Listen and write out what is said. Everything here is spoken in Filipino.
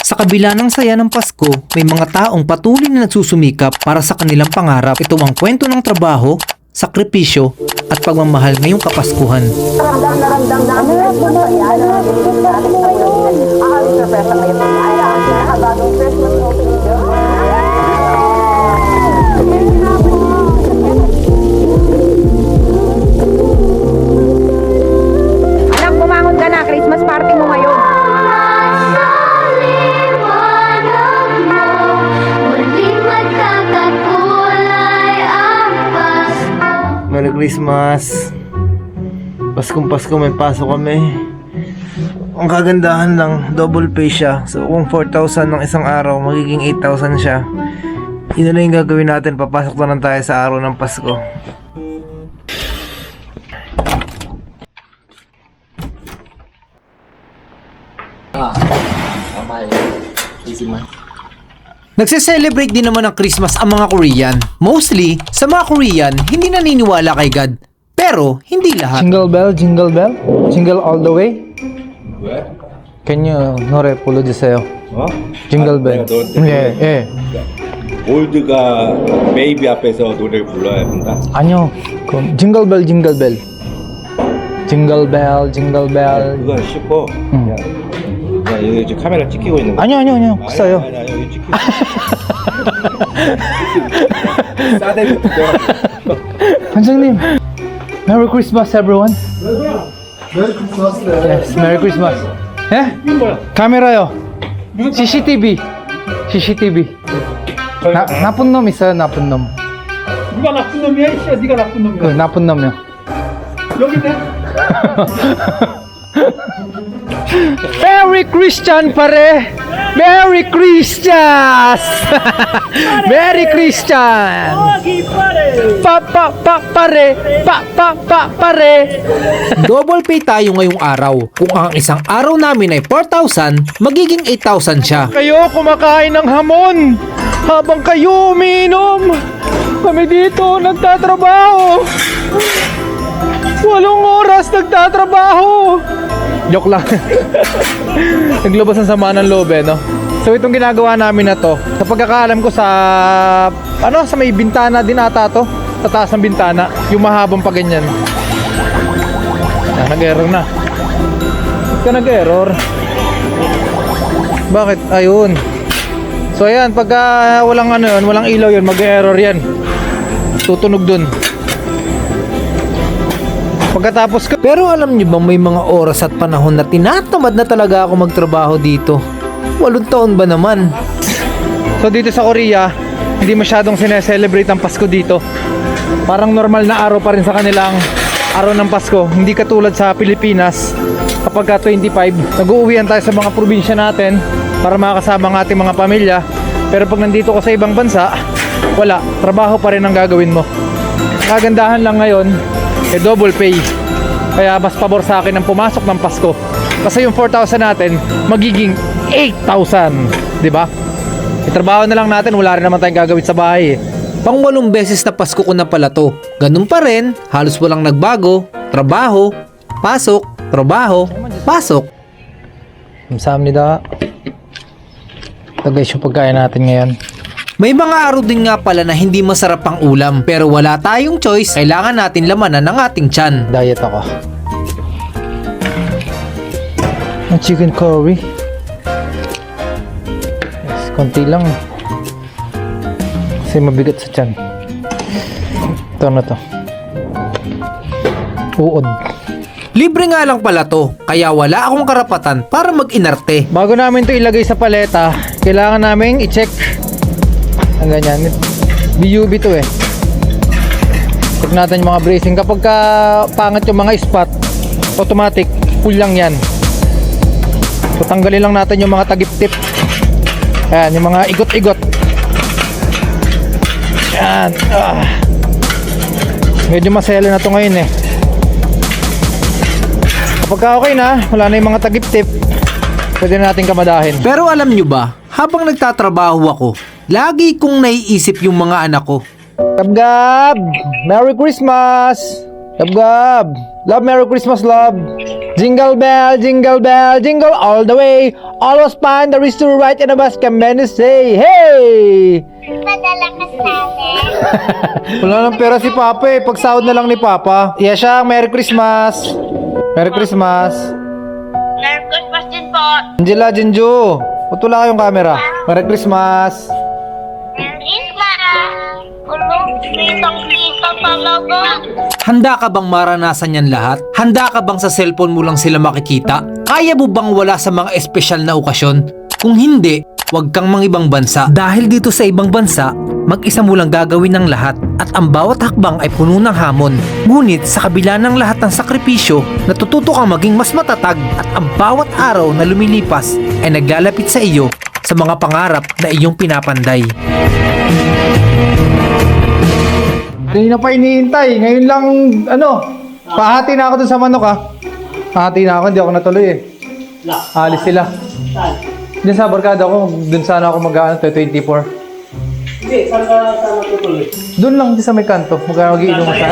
Sa kabila ng saya ng Pasko, may mga taong patuloy na nagsusumikap para sa kanilang pangarap. Ito ang kwento ng trabaho, sakripisyo, at pagmamahal ngayong Kapaskuhan. Ramdam na ramdam namin ang pagkayaan ng nagiging natin sa ngayon. Ang sorpresa kayo ng ayan. Habang Christmas opening Anak, bumangon ka na. Christmas party mo ngayon. Merry Christmas! Paskong Pasko, may pasok kami. Ang kagandahan lang, double pay siya. So kung 4,000 ng isang araw, magiging 8,000 siya. Yun na lang yung gagawin natin, papasok na lang tayo sa araw ng Pasko. Nagse-celebrate din naman ng Christmas ang mga Korean. Mostly, sa mga Korean, hindi naniniwala kay God. Pero, hindi lahat. Jingle bell, jingle all the way. Can you 노래 불러주세요? 어? Jingle bell. 내가 너한테 예. 올드가 베이비 앞에서 노래를 불러야 된다. 아니요. 그럼 jingle bell. Jingle bell. 그건 쉽고 그냥 여기 지금 카메라 찍히고 있는 거. 아니요. 없어요. 아니 여기 찍히고. 싸대기 선생님. Merry Christmas everyone. Yes, Merry Christmas. 예? 카메라요. CCTV. 나쁜 놈 있어요, 나쁜 놈. 누가 나쁜 놈이야? 이씨야, 네가 나쁜 놈이야. 그 나쁜 놈이요. 여기 있네. Merry Christian pare! Merry Christmas! Merry Christian! Pare! Double pay tayo ngayong araw. Kung ang isang araw namin ay 4,000, magiging 8,000 siya. Kayo kumakain ng hamon habang kayo umiinom. Kami dito nagtatrabaho. 8 oras nagtatrabaho. Joke lang. Naglabas ng sama ng loob no? So itong ginagawa namin na to, sa pagkakaalam ko sa sa may bintana din ata to, sa taas ng bintana, yung mahabang pa ganyan. Nag-error na. Ba't ka nag-error? Bakit? Ayun. So ayan, pagka walang walang ilaw yun, mag-error yan. Tutunog dun. Pagkatapos ka. Pero alam niyo bang may mga oras at panahon na tinatamad na talaga ako magtrabaho dito? 8 taon ba naman? So dito sa Korea, hindi masyadong sineselebrate ang Pasko dito. Parang normal na araw pa rin sa kanilang araw ng Pasko. Hindi katulad sa Pilipinas, kapag ka 25, nag-uuwian tayo sa mga probinsya natin para makasama ang ating mga pamilya. Pero pag nandito ka sa ibang bansa, wala, trabaho pa rin ang gagawin mo. Kagandahan lang ngayon, double pay. Kaya mas pabor sa akin ang pumasok ng Pasko. Kasi yung 4,000 natin, magiging 8,000. Diba? Itrabaho na lang natin, wala rin naman tayong gagawin sa bahay Pang 8 beses na Pasko ko na pala to. Ganun pa rin, halos walang nagbago. Trabaho, pasok, trabaho, pasok. 감사합니다. Ito guys yung pagkain natin ngayon. May mga araw din nga pala na hindi masarap ang ulam, pero wala tayong choice, kailangan natin lamanan ng ating tiyan. Diet ako. Ang chicken curry. Yes, konti lang. Kasi mabigat sa tiyan. Ito na to. Uod. Libre nga lang pala to, kaya wala akong karapatan para mag-inarte. Bago namin to ilagay sa paleta, kailangan namin i-check ang ganyan. BUB to eh. Check natin yung mga bracing. Kapag pangit yung mga spot, automatic, full lang yan. So tanggalin lang natin yung mga tagip-tip. Ayan, yung mga igot-igot. Ayan. Medyo masela na to ngayon eh. Kapag okay na, wala na yung mga tagip-tip, pwede na natin kamadahin. Pero alam nyo ba, habang nagtatrabaho ako, lagi kong naiisip yung mga anak ko. Gab-gab! Merry Christmas! Gab Gab! Love, Merry Christmas, love! Jingle bell, jingle all the way. Always find the reason to right and the bus can many say, hey! Madala ka sa amin. Wala nang pera si Papa eh. Pagsahod na lang ni Papa. Iya siya, Merry Christmas! Merry Christmas! Merry Christmas din po. Angela, Jinju! Putula kayong camera. Merry Christmas! Merry Christmas. Ulo, kitang-kita talaga. Handa ka bang maranasan yan lahat? Handa ka bang sa cellphone mo lang sila makikita? Kaya mo bang wala sa mga espesyal na okasyon? Kung hindi, huwag kang mangibang bansa. Dahil dito sa ibang bansa, mag-isa mo lang gagawin ng lahat at ang bawat hakbang ay puno ng hamon. Ngunit sa kabila ng lahat ng sakripisyo, natututo kang maging mas matatag at ang bawat araw na lumilipas ay naglalapit sa iyo sa mga pangarap na iyong pinapanday. Hindi na pa iniintay. Ngayon lang, pahati na ako dun sa manok ha. Pahati na ako, hindi ako natuloy eh. Alis sila. Diyan sa barkada ko, dun sana ako mag-ano, 24. Hindi, saan ka tutuloy? Doon lang, di sa may kanto. Mag-iinom sa